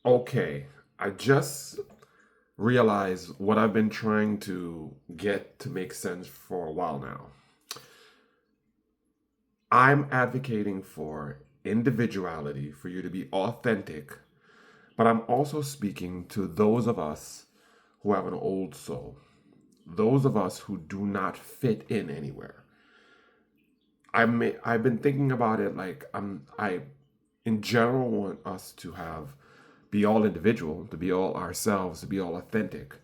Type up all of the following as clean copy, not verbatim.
Okay, I just realized what I've been trying to get to make sense for a while now. I'm advocating for individuality, for you to be authentic, but I'm also speaking to those of us who have an old soul, those of us who do not fit in anywhere. I've been thinking about it like I in general want us to have be all individual, to be all ourselves, to be all authentic.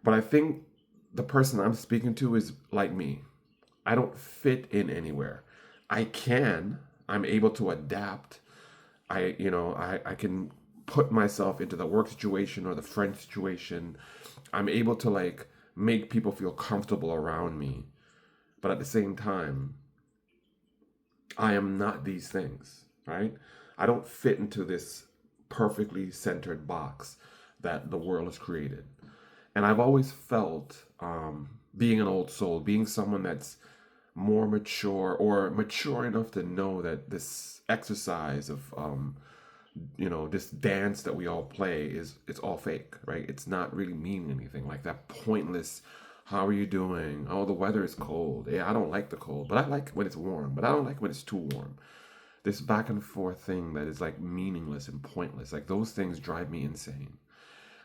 But I think the person I'm speaking to is like me. I don't fit in anywhere. I can. I'm able to adapt. I can put myself into the work situation or the friend situation. I'm able to like make people feel comfortable around me. But at the same time, I am not these things, right? I don't fit into this perfectly centered box that the world has created. And I've always felt being an old soul, being someone that's more mature or mature enough to know that this exercise of this dance that we all play is it's all fake, right? It's not really meaning anything. Like that pointless, how are you doing? Oh, the weather is cold. Yeah, I don't like the cold, but I like when it's warm, but I don't like when it's too warm. This back and forth thing that is like meaningless and pointless. Like those things drive me insane.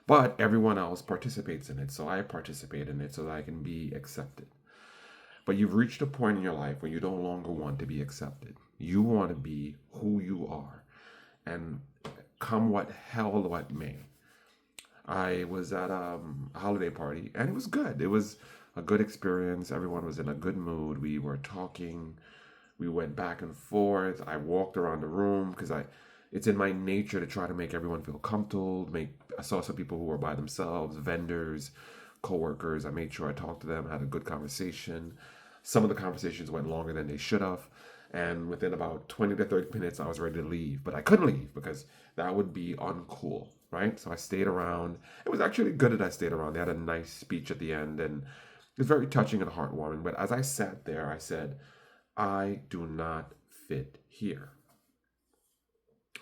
But everyone else participates in it, so I participate in it so that I can be accepted. But you've reached a point in your life where you no longer want to be accepted. You want to be who you are. And come what hell what may. I was at a holiday party and it was good. It was a good experience. Everyone was in a good mood. We were talking. We went back and forth. I walked around the room because I it's in my nature to try to make everyone feel comfortable. I saw some people who were by themselves, vendors, coworkers. I made sure I talked to them, had a good conversation. Some of the conversations went longer than they should have. And within about 20 to 30 minutes, I was ready to leave. But I couldn't leave because that would be uncool, right? So I stayed around. It was actually good that I stayed around. They had a nice speech at the end and it was very touching and heartwarming. But as I sat there, I said, I do not fit here.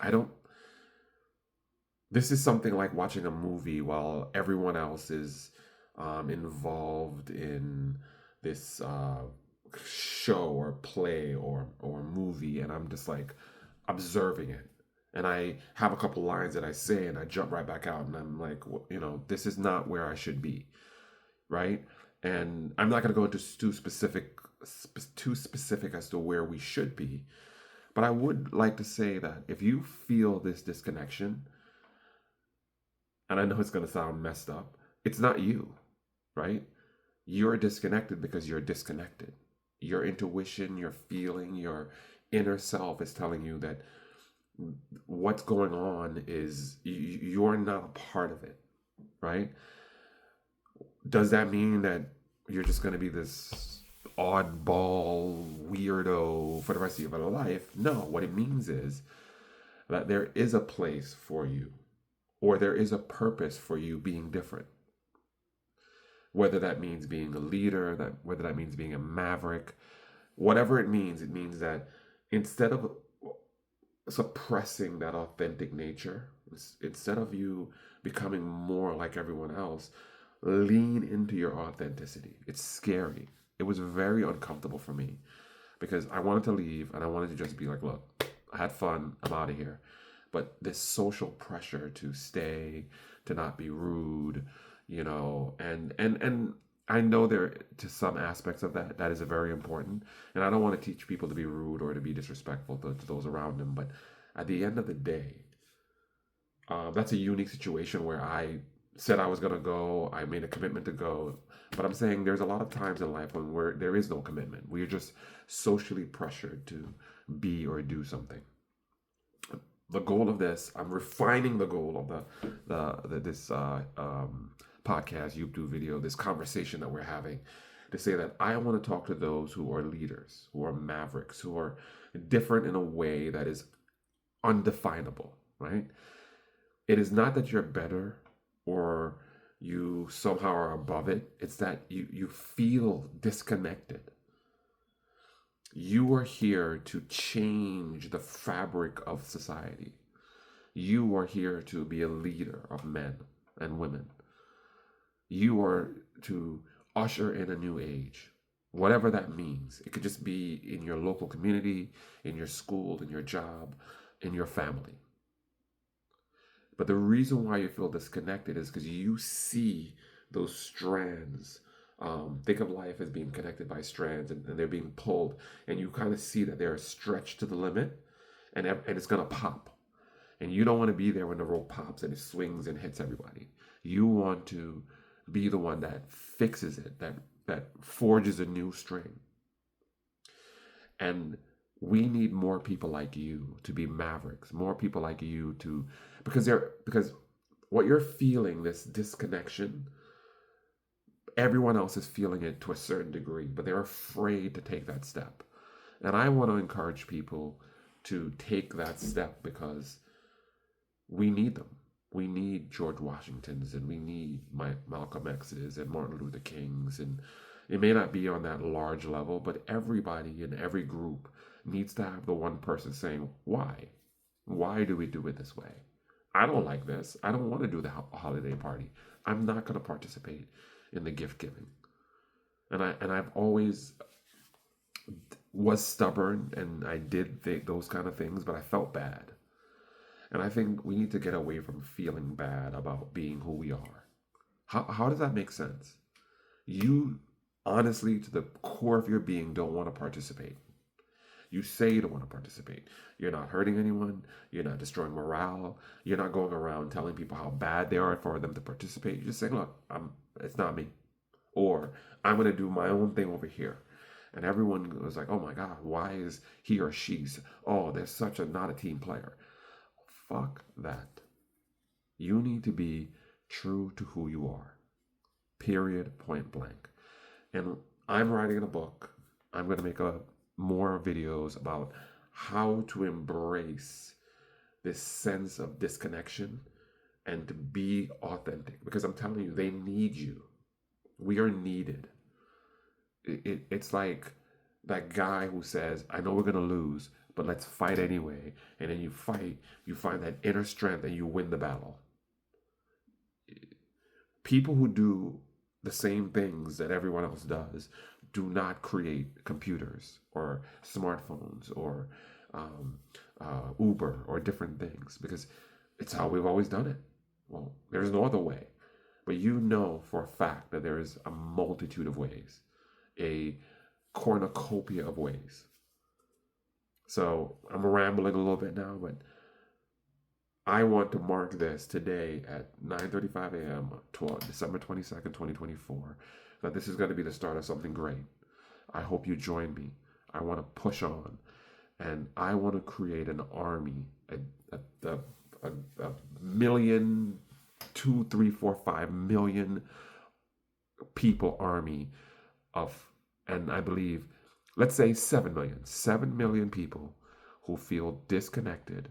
I don't. This is something like watching a movie while everyone else is involved in this show or play or movie, and I'm just like observing it. And I have a couple lines that I say, and I jump right back out, and I'm like, this is not where I should be, right? And I'm not going to go into too specific as to where we should be, but I would like to say that if you feel this disconnection, and I know it's going to sound messed up, it's not you, right? You're disconnected because you're disconnected. Your intuition, your feeling, your inner self is telling you that what's going on is you're not a part of it, right? Does that mean that you're just going to be this oddball weirdo for the rest of your life? No, what it means is that there is a place for you, or there is a purpose for you being different. Whether that means being a leader, whether that means being a maverick, whatever it means that instead of suppressing that authentic nature, instead of you becoming more like everyone else, lean into your authenticity. It's scary. It was very uncomfortable for me because I wanted to leave and I wanted to just be like, look, I had fun, I'm out of here. But this social pressure to stay, to not be rude, and I know there to some aspects of that is a very important. And I don't want to teach people to be rude or to be disrespectful to those around them. But at the end of the day, that's a unique situation where I said I was gonna go. I made a commitment to go, but I'm saying there's a lot of times in life when there is no commitment. We're just socially pressured to be or do something. The goal of this, I'm refining the goal of this podcast, YouTube video, this conversation that we're having, to say that I want to talk to those who are leaders, who are mavericks, who are different in a way that is undefinable, right? It is not that you're better or you somehow are above it. It's that you feel disconnected. You are here to change the fabric of society. You are here to be a leader of men and women. You are to usher in a new age, whatever that means. It could just be in your local community, in your school, in your job, in your family. But the reason why you feel disconnected is because you see those strands. Think of life as being connected by strands, and they're being pulled, and you kind of see that they're stretched to the limit, and it's going to pop. And you don't want to be there when the rope pops and it swings and hits everybody. You want to be the one that fixes it, that forges a new string. And we need more people like you to be mavericks, more people like you to, because what you're feeling, this disconnection, everyone else is feeling it to a certain degree, but they're afraid to take that step. And I want to encourage people to take that step, because we need them. We need George Washingtons, and we need Malcolm X's and Martin Luther King's. And it may not be on that large level, but everybody in every group needs to have the one person saying, why? Why do we do it this way? I don't like this. I don't want to do the holiday party. I'm not going to participate in the gift giving. And I've always was stubborn, and I did those kind of things, but I felt bad. And I think we need to get away from feeling bad about being who we are. How does that make sense? You honestly, to the core of your being, don't want to participate. You say you don't want to participate. You're not hurting anyone. You're not destroying morale. You're not going around telling people how bad they are for them to participate. You're just saying, look, it's not me. Or I'm going to do my own thing over here. And everyone was like, oh my God, why is he or she's, oh, they're not a team player. Fuck that. You need to be true to who you are. Period, point blank. And I'm writing a book. I'm going to make more videos about how to embrace this sense of disconnection and to be authentic. Because I'm telling you, they need you. We are needed. It's like that guy who says, I know we're going to lose, but let's fight anyway. And then you fight, you find that inner strength, and you win the battle. People who do the same things that everyone else does do not create computers or smartphones or Uber or different things, because it's how we've always done it. Well, there's no other way. But you know for a fact that there is a multitude of ways, a cornucopia of ways. So I'm rambling a little bit now, but I want to mark this today at 9:35 a.m. December 22nd, 2024, that this is going to be the start of something great. I hope you join me. I want to push on, and I want to create an army, a million, 2, 3, 4, 5 million people army of, and I believe, let's say 7 million people who feel disconnected,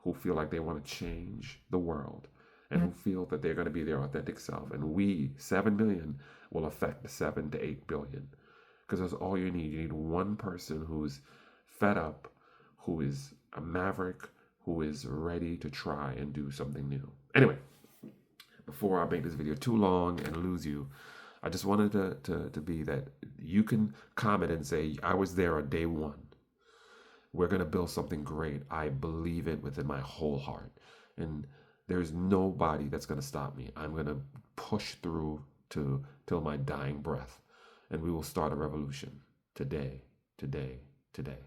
who feel like they want to change the world, and who feel that they're going to be their authentic self. And we, 7 million, will affect the 7 to 8 billion. Because that's all you need. You need one person who's fed up, who is a maverick, who is ready to try and do something new. Anyway, before I make this video too long and lose you, I just wanted to be that you can comment and say, I was there on day one. We're going to build something great. I believe it within my whole heart. And there's nobody that's going to stop me. I'm going to push through till my dying breath. And we will start a revolution today, today, today.